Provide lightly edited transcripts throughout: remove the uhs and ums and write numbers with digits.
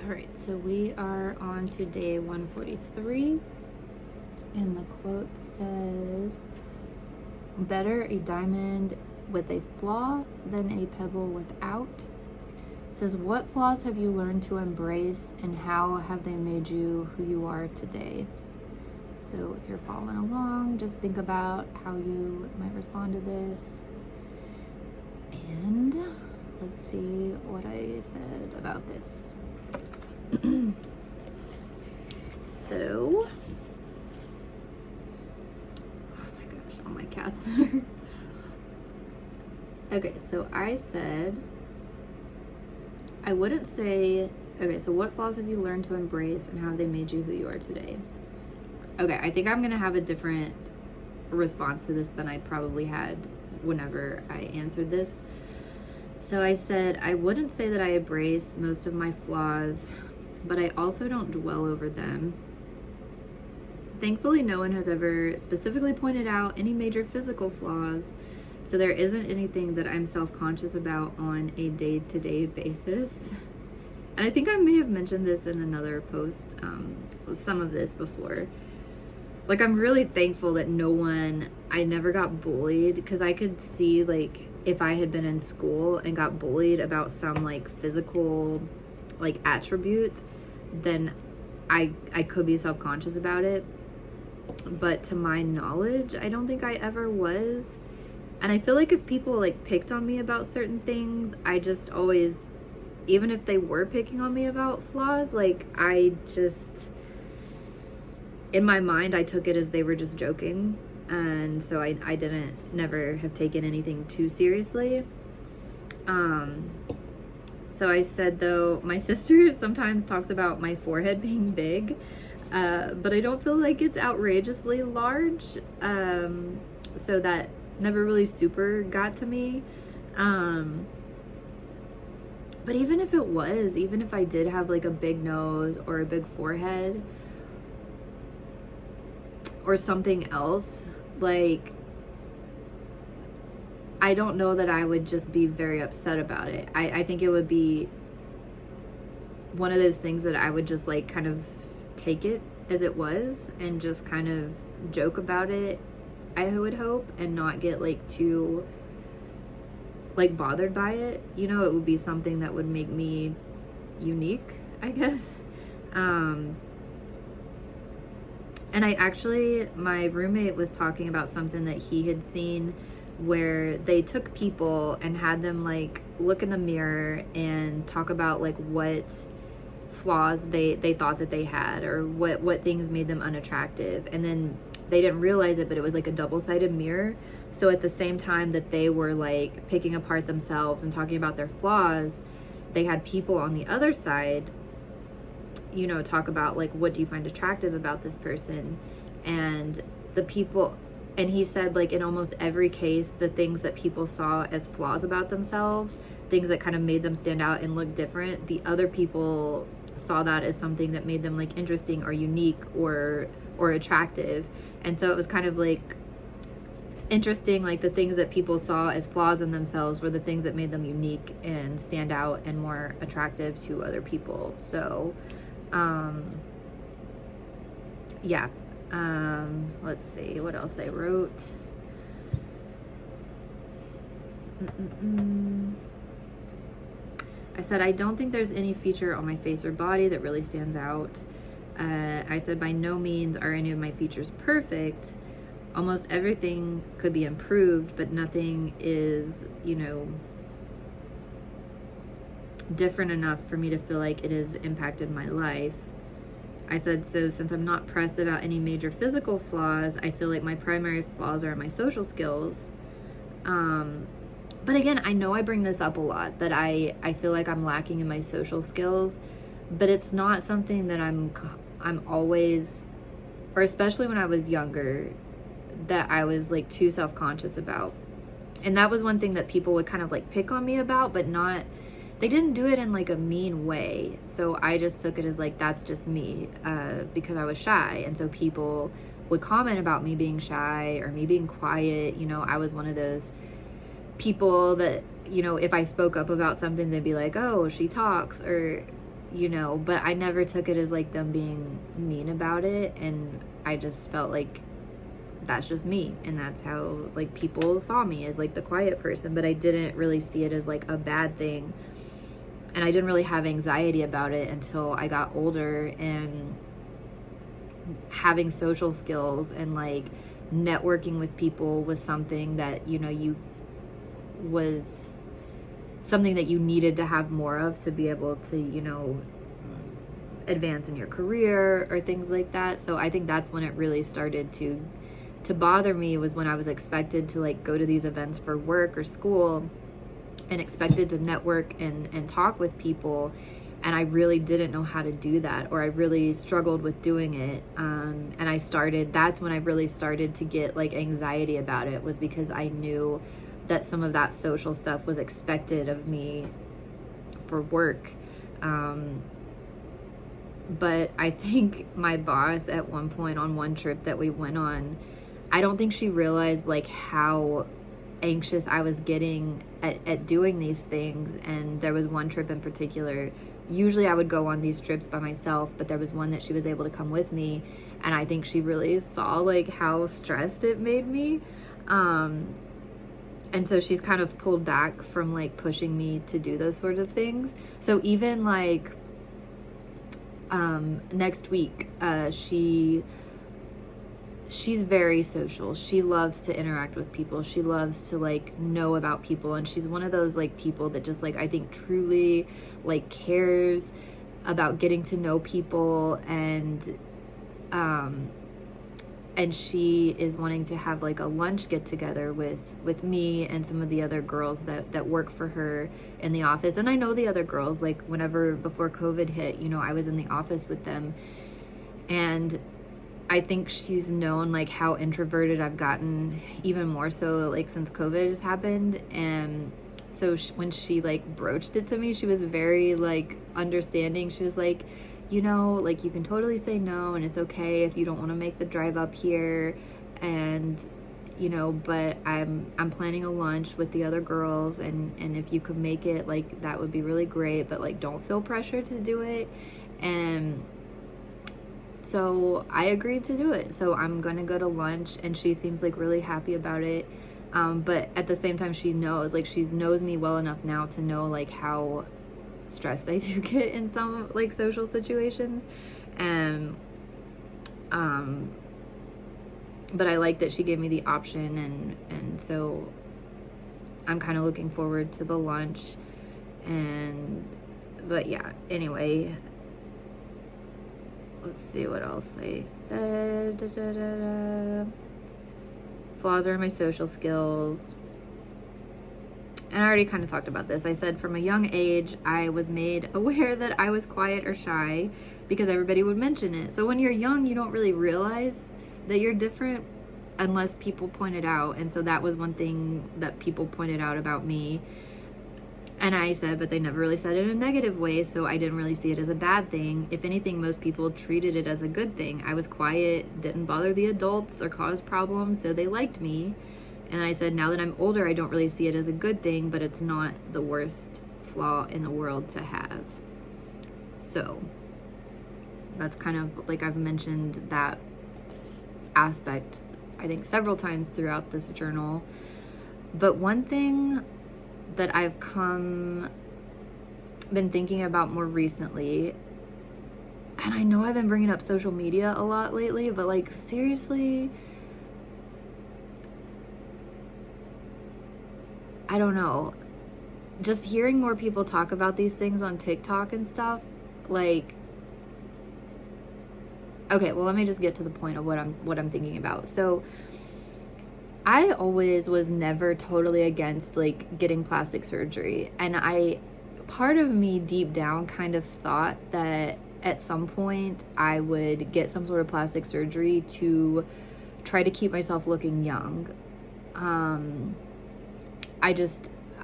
All right, so we are on to day 143, and the quote says, "Better a diamond with a flaw than a pebble without." It says, "What flaws have you learned to embrace, and how have they made you who you are today?" So if you're following along, just think about how you might respond to this. And let's see what I said about this. So, oh my gosh, all my cats. Okay, so I said, I wouldn't say, okay, so what flaws have you learned to embrace, and how have they made you who you are today? Okay, I think I'm gonna have a different response to this than I probably had whenever I answered this. So I said, I wouldn't say that I embrace most of my flaws, but I also don't dwell over them. Thankfully, no one has ever specifically pointed out any major physical flaws, so there isn't anything that I'm self-conscious about on a day-to-day basis. And I think I may have mentioned this in another post, some of this before. Like, I'm really thankful that I never got bullied, because I could see, like, if I had been in school and got bullied about some, like, physical, like, attribute, then I could be self-conscious about it. But to my knowledge, I don't think I ever was. And I feel like if people, like, picked on me about certain things, I just always, even if they were picking on me about flaws, like, in my mind, I took it as they were just joking. And so I never have taken anything too seriously. So I said, though, my sister sometimes talks about my forehead being big, but I don't feel like it's outrageously large. So that never really super got to me. But even if it was, even if I did have, like, a big nose or a big forehead or something else, like, I don't know that I would just be very upset about it. I think it would be one of those things that I would just, like, kind of take it as it was and just kind of joke about it, I would hope, and not get, like, too, like, bothered by it. You know, it would be something that would make me unique, I guess. And my roommate was talking about something that he had seen where they took people and had them, like, look in the mirror and talk about, like, what flaws they thought that they had, or what things made them unattractive. And then they didn't realize it, but it was like a double-sided mirror. So at the same time that they were, like, picking apart themselves and talking about their flaws, they had people on the other side, you know, talk about, like, what do you find attractive about this person? And he said, like, in almost every case, the things that people saw as flaws about themselves, things that kind of made them stand out and look different, the other people saw that as something that made them, like, interesting or unique or attractive. And so it was kind of, like, interesting, like, the things that people saw as flaws in themselves were the things that made them unique and stand out and more attractive to other people. So yeah. Let's see what else I wrote. I said, I don't think there's any feature on my face or body that really stands out. I said, by no means are any of my features perfect. Almost everything could be improved, but nothing is, you know, different enough for me to feel like it has impacted my life. I said, so since I'm not pressed about any major physical flaws, I feel like my primary flaws are my social skills. But again, I know I bring this up a lot, that I feel like I'm lacking in my social skills, but it's not something that I'm always, or especially when I was younger, that I was, like, too self-conscious about. And that was one thing that people would kind of, like, pick on me about, but they didn't do it in, like, a mean way. So I just took it as, like, that's just me, because I was shy. And so people would comment about me being shy or me being quiet. You know, I was one of those people that, you know, if I spoke up about something, they'd be like, oh, she talks, or, you know, but I never took it as like them being mean about it. And I just felt like that's just me, and that's how like people saw me, as like the quiet person. But I didn't really see it as like a bad thing, and I didn't really have anxiety about it until I got older, and having social skills and like networking with people was something that, you know, you was something that you needed to have more of to be able to, you know, advance in your career or things like that. So I think that's when it really started to bother me, was when I was expected to like go to these events for work or school and expected to network and talk with people, and I really didn't know how to do that, or I really struggled with doing it. And that's when I really started to get like anxiety about it, was because I knew that some of that social stuff was expected of me for work. But I think my boss at one point, on one trip that we went on, I don't think she realized like how anxious I was getting at doing these things. And there was one trip in particular, usually I would go on these trips by myself, but there was one that she was able to come with me, and I think she really saw like how stressed it made me. And so she's kind of pulled back from like pushing me to do those sorts of things. So even like next week, she's very social. She loves to interact with people. She loves to like know about people, and she's one of those like people that just like, I think, truly like cares about getting to know people. And she is wanting to have like a lunch get together with me and some of the other girls that work for her in the office. And I know the other girls, like whenever before COVID hit, you know, I was in the office with them, and I think she's known like how introverted I've gotten, even more so like since COVID has happened. And so when she like broached it to me, she was very like understanding. She was like, you know, like you can totally say no, and it's okay if you don't want to make the drive up here, and you know, but I'm planning a lunch with the other girls, and if you could make it, like that would be really great, but like don't feel pressure to do it. And so I agreed to do it. So I'm gonna go to lunch, and she seems like really happy about it. But at the same time, she knows me well enough now to know like how stressed I do get in some like social situations. And but I like that she gave me the option, and so I'm kind of looking forward to the lunch. But yeah, anyway, let's see what else I said. Flaws are in my social skills. And I already kind of talked about this. I said from a young age, I was made aware that I was quiet or shy because everybody would mention it. So when you're young, you don't really realize that you're different unless people point it out. And so that was one thing that people pointed out about me. And I said, but they never really said it in a negative way, so I didn't really see it as a bad thing. If anything, most people treated it as a good thing. I was quiet, didn't bother the adults or cause problems, so they liked me. And I said, now that I'm older, I don't really see it as a good thing, but it's not the worst flaw in the world to have. So that's kind of like, I've mentioned that aspect, I think, several times throughout this journal. But one thing that I've been thinking about more recently, and I know I've been bringing up social media a lot lately, but like seriously, I don't know, just hearing more people talk about these things on TikTok and stuff, like, okay, well, let me just get to the point of what I'm thinking about. So I always was never totally against like getting plastic surgery, and part of me deep down kind of thought that at some point I would get some sort of plastic surgery to try to keep myself looking young.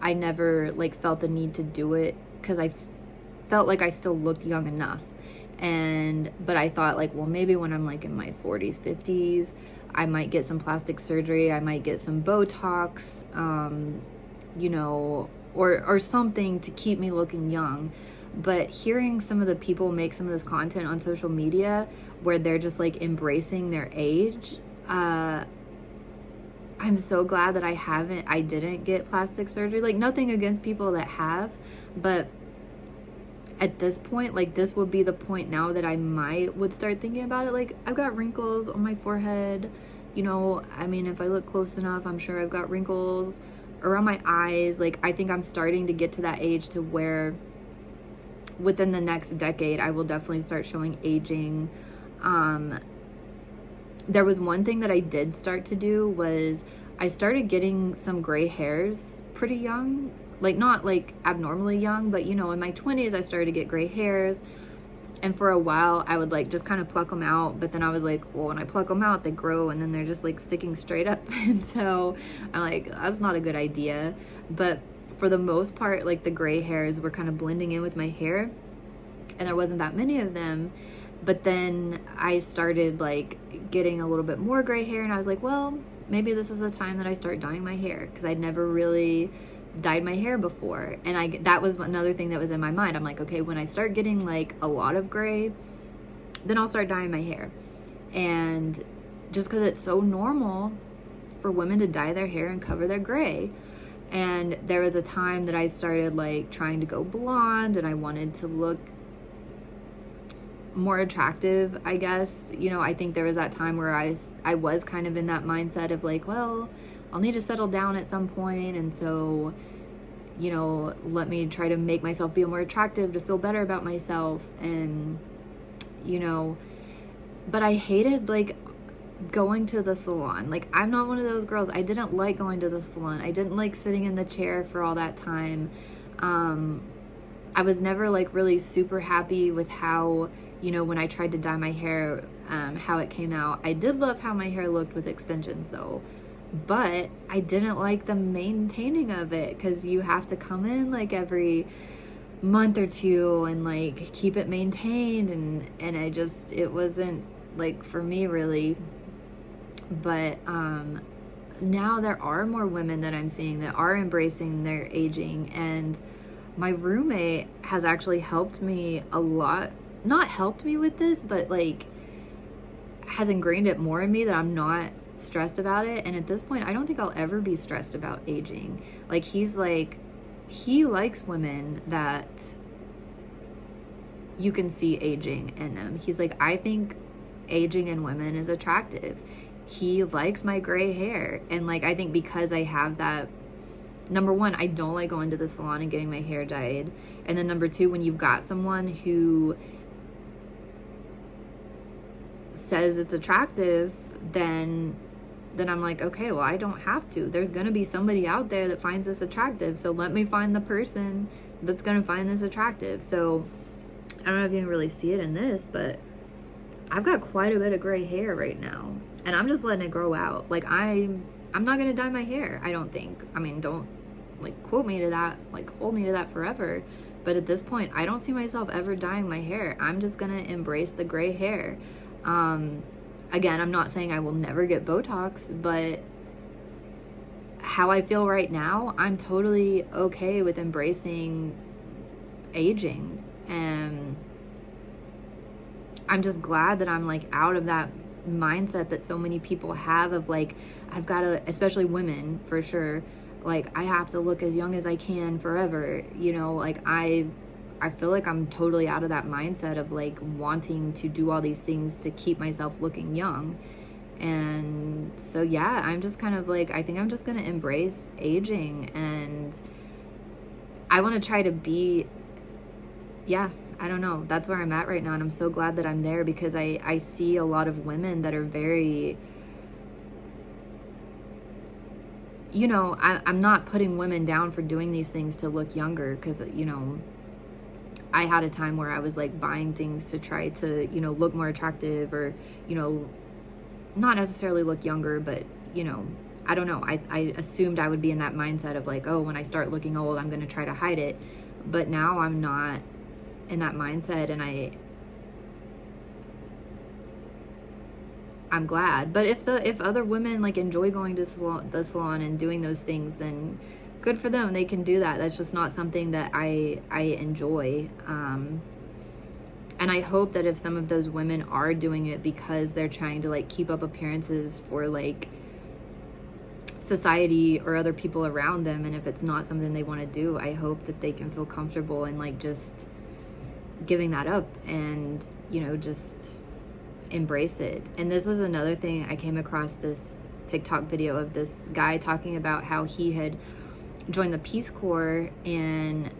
I never like felt the need to do it because I felt like I still looked young enough. But I thought like, well, maybe when I'm like in my 40s, 50s, I might get some plastic surgery. I might get some Botox, you know, or something to keep me looking young. But hearing some of the people make some of this content on social media where they're just like embracing their age, I'm so glad that I didn't get plastic surgery. Like, nothing against people that have, but at this point, like, this would be the point now that I would start thinking about it. Like, I've got wrinkles on my forehead, you know, I mean, if I look close enough, I'm sure I've got wrinkles around my eyes. Like, I think I'm starting to get to that age to where within the next decade, I will definitely start showing aging. There was one thing that I did start to do was I started getting some gray hairs pretty young. Like, not like abnormally young, but you know, in my 20s, I started to get gray hairs. And for a while, I would like just kind of pluck them out. But then I was like, well, when I pluck them out, they grow and then they're just like sticking straight up. And so I'm like, that's not a good idea. But for the most part, like, the gray hairs were kind of blending in with my hair and there wasn't that many of them. But then I started like getting a little bit more gray hair and I was like, well, maybe this is the time that I start dyeing my hair, because I'd never really dyed my hair before. And that was another thing that was in my mind. I'm like, okay, when I start getting like a lot of gray, then I'll start dyeing my hair. And just because it's so normal for women to dye their hair and cover their gray. And there was a time that I started like trying to go blonde and I wanted to look more attractive, I guess. You know, I think there was that time where I was kind of in that mindset of like, well, I'll need to settle down at some point, and so, you know, let me try to make myself feel more attractive to feel better about myself. And, you know, but I hated like going to the salon. Like, I'm not one of those girls. I didn't like going to the salon. I didn't like sitting in the chair for all that time. I was never like really super happy with how, you know, when I tried to dye my hair, how it came out. I did love how my hair looked with extensions though, but I didn't like the maintaining of it, because you have to come in like every month or two and like keep it maintained, and it wasn't like for me really. But now there are more women that I'm seeing that are embracing their aging, and my roommate has actually helped me a lot. Not helped me with this, but like has ingrained it more in me that I'm not stressed about it. And at this point, I don't think I'll ever be stressed about aging. Like, he's like, he likes women that you can see aging in them. He's like, I think aging in women is attractive. He likes my gray hair. And like, I think because I have that, number one, I don't like going to the salon and getting my hair dyed. And then number two, when you've got someone who says it's attractive, then I'm like, okay, well, I don't have to. There's gonna be somebody out there that finds this attractive, so let me find the person that's gonna find this attractive. So I don't know if you can really see it in this, but I've got quite a bit of gray hair right now, and I'm just letting it grow out. Like, I'm not gonna dye my hair, I don't think. I mean, don't like quote me to that, like hold me to that forever, but at this point, I don't see myself ever dyeing my hair. I'm just gonna embrace the gray hair. Again, I'm not saying I will never get Botox, but how I feel right now, I'm totally okay with embracing aging. And I'm just glad that I'm like out of that mindset that so many people have of like, I've got to, especially women for sure, like, I have to look as young as I can forever, you know. Like, I feel like I'm totally out of that mindset of like wanting to do all these things to keep myself looking young. And so, yeah, I'm just kind of like, I think I'm just going to embrace aging, and I want to try to be, yeah, I don't know. That's where I'm at right now. And I'm so glad that I'm there, because I see a lot of women that are very, you know, I'm not putting women down for doing these things to look younger, because, you know, I had a time where I was like buying things to try to, you know, look more attractive, or, you know, not necessarily look younger, but, you know, I don't know. I assumed I would be in that mindset of like, oh, when I start looking old, I'm going to try to hide it. But now I'm not in that mindset, and I'm glad. But if other women like enjoy going to the salon and doing those things, then good for them. They can do that. That's just not something that I enjoy. And I hope that if some of those women are doing it because they're trying to like keep up appearances for like society or other people around them, and if it's not something they want to do, I hope that they can feel comfortable and like just giving that up and, you know, just embrace it. And this is another thing. I came across this TikTok video of this guy talking about how he had joined the Peace Corps, and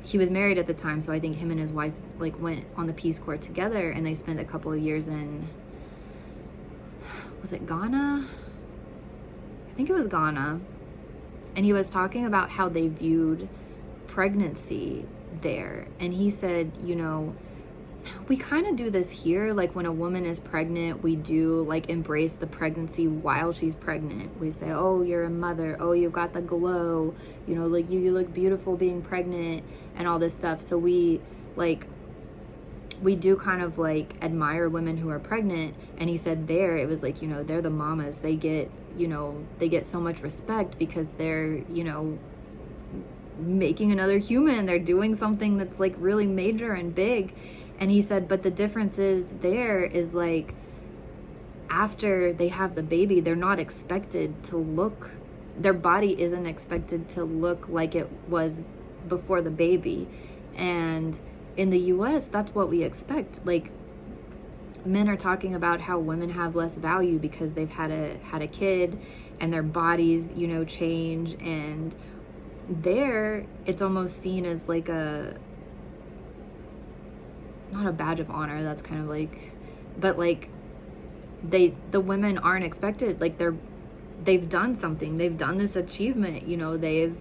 he was married at the time, so I think him and his wife like went on the Peace Corps together, and they spent a couple of years in, was it Ghana? I think it was Ghana. And he was talking about how they viewed pregnancy there, and he said, you know, we kind of do this here. Like when a woman is pregnant, we do like embrace the pregnancy while she's pregnant. We say, oh, you're a mother. Oh, you've got the glow. You know, like you look beautiful being pregnant and all this stuff. So we do kind of like admire women who are pregnant. And he said there, it was like, you know, they're the mamas. They get, you know, they get so much respect because they're, you know, making another human. They're doing something that's like really major and big. And he said, but the difference is there is like after they have the baby, they're not expected to look, their body isn't expected to look like it was before the baby. And in the US, that's what we expect. Like men are talking about how women have less value because they've had a kid and their bodies, you know, change. And there it's almost seen as like a, not a badge of honor, that's kind of like, but like the women aren't expected, like they've done something, they've done this achievement, you know, they've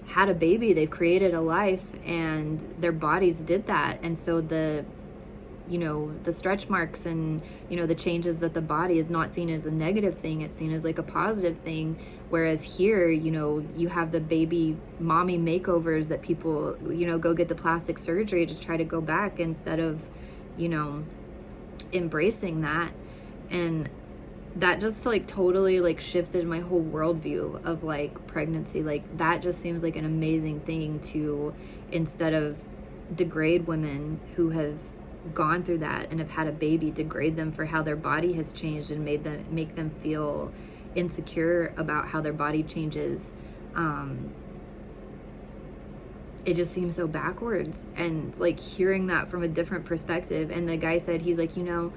had a baby, they've created a life, and their bodies did that. And so the, you know, the stretch marks and, you know, the changes that the body is not seen as a negative thing, it's seen as like a positive thing. Whereas here, you know, you have the baby mommy makeovers that people, you know, go get the plastic surgery to try to go back instead of, you know, embracing that. And that just like totally like shifted my whole worldview of like pregnancy. Like that just seems like an amazing thing to, instead of degrade women who have gone through that and have had a baby, degrade them for how their body has changed and make them feel insecure about how their body changes. It just seems so backwards. And like hearing that from a different perspective, and the guy said, he's like, you know,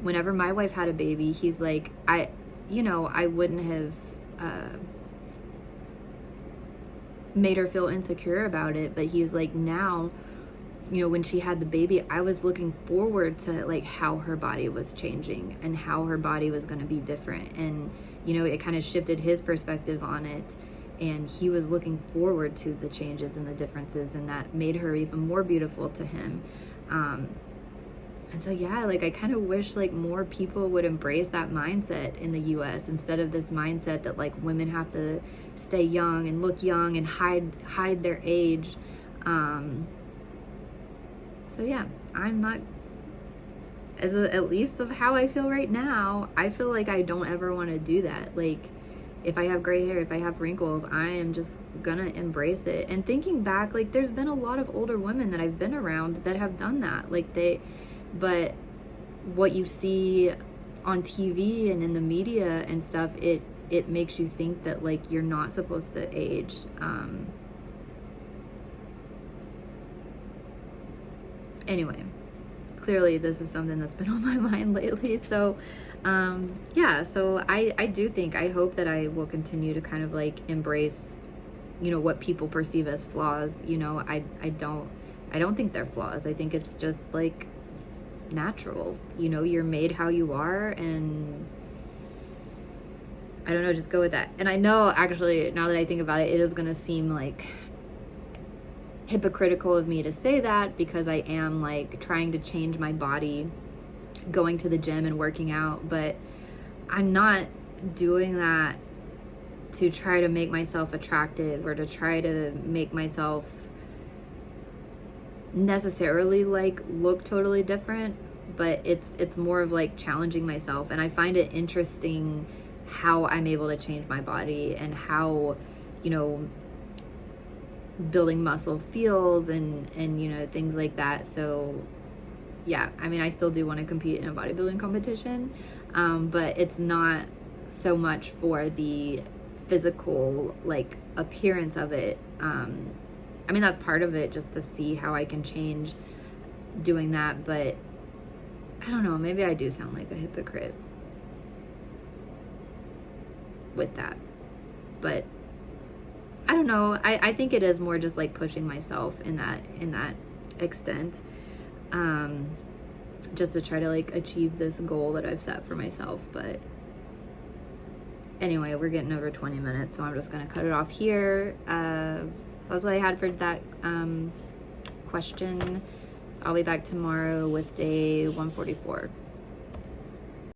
whenever my wife had a baby, he's like, I wouldn't have made her feel insecure about it, but he's like, now, you know, when she had the baby, I was looking forward to like how her body was changing and how her body was going to be different. And, you know, it kind of shifted his perspective on it. And he was looking forward to the changes and the differences, and that made her even more beautiful to him. And so, yeah, like I kind of wish like more people would embrace that mindset in the US instead of this mindset that like women have to stay young and look young and hide their age. So yeah, I'm not, at least of how I feel right now, I feel like I don't ever want to do that. Like if I have gray hair, if I have wrinkles, I am just gonna embrace it. And thinking back, like there's been a lot of older women that I've been around that have done that. Like but what you see on TV and in the media and stuff, it makes you think that like you're not supposed to age. Anyway, clearly this is something that's been on my mind lately. So yeah, so I do think, I hope that I will continue to kind of like embrace, you know, what people perceive as flaws. You know, I don't think they're flaws. I think it's just like natural. You know, you're made how you are, and I don't know, just go with that. And I know, actually, now that I think about it, it is gonna seem like hypocritical of me to say that, because I am like trying to change my body, going to the gym and working out, but I'm not doing that to try to make myself attractive or to try to make myself necessarily like look totally different, but it's more of like challenging myself. And I find it interesting how I'm able to change my body and how, you know, building muscle feels and you know, things like that. So yeah, I mean, I still do want to compete in a bodybuilding competition, but it's not so much for the physical like appearance of it. I mean, that's part of it, just to see how I can change doing that, but I don't know, maybe I do sound like a hypocrite with that, but I don't know. I think it is more just like pushing myself in that extent, just to try to like achieve this goal that I've set for myself. But anyway, we're getting over 20 minutes, so I'm just gonna cut it off here. That's what I had for that question. So I'll be back tomorrow with day 144.